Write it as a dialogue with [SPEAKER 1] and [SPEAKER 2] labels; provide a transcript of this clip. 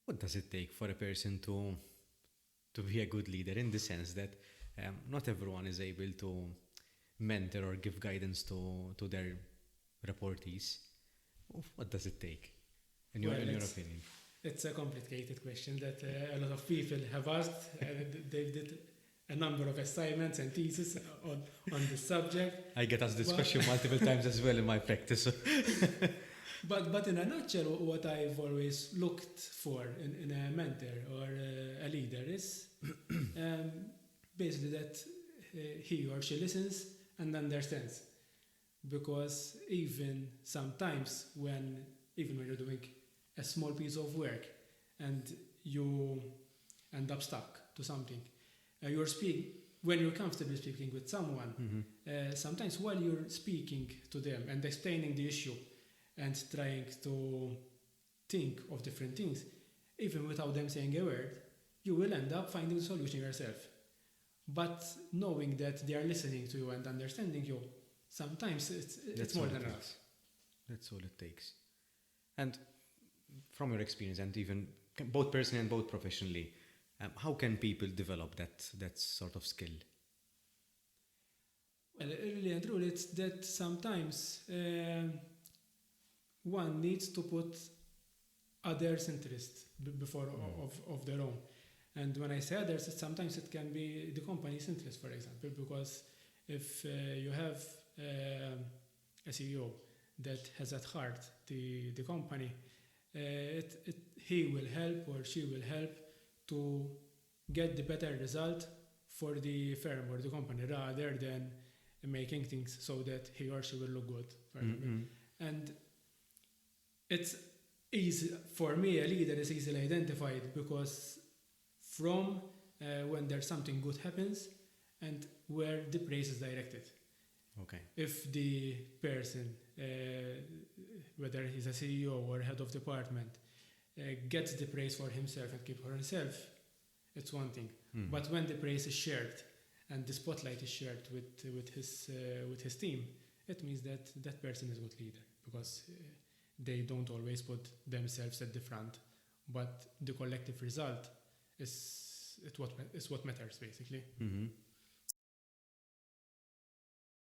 [SPEAKER 1] What does it take for a person to be a good leader in the sense that not everyone is able to mentor or give guidance to their reportees? What does it take, in your opinion?
[SPEAKER 2] It's a complicated question that a lot of people have asked. They did a number of assignments and theses on the subject.
[SPEAKER 1] I get asked this question multiple times as well in my practice.
[SPEAKER 2] But in a nutshell, what I've always looked for in a mentor or a leader is basically that he or she listens and understands. Because even sometimes even when you're doing a small piece of work and you end up stuck to something, when you're comfortable speaking with someone, sometimes while you're speaking to them and explaining the issue and trying to think of different things, even without them saying a word, you will end up finding the solution yourself. But knowing that they are listening to you and understanding you, sometimes it's more than enough.
[SPEAKER 1] That's all it takes. And from your experience, and even both personally and both professionally, how can people develop that sort of skill?
[SPEAKER 2] Well, really and truly, it's that sometimes one needs to put others' interest before of their own. And when I say others, sometimes it can be the company's interest, for example, because if you have a CEO that has at heart the company, he will help or she will help to get the better result for the firm or the company rather than making things so that he or she will look good. For example. And it's easy, for me, a leader is easily identified because from when there's something good happens and where the praise is directed.
[SPEAKER 1] Okay.
[SPEAKER 2] If the person, whether he's a CEO or head of department, gets the praise for himself and keep for herself, it's one thing. But when the praise is shared and the spotlight is shared with his team, it means that that person is a good leader because they don't always put themselves at the front, but the collective result is what matters basically.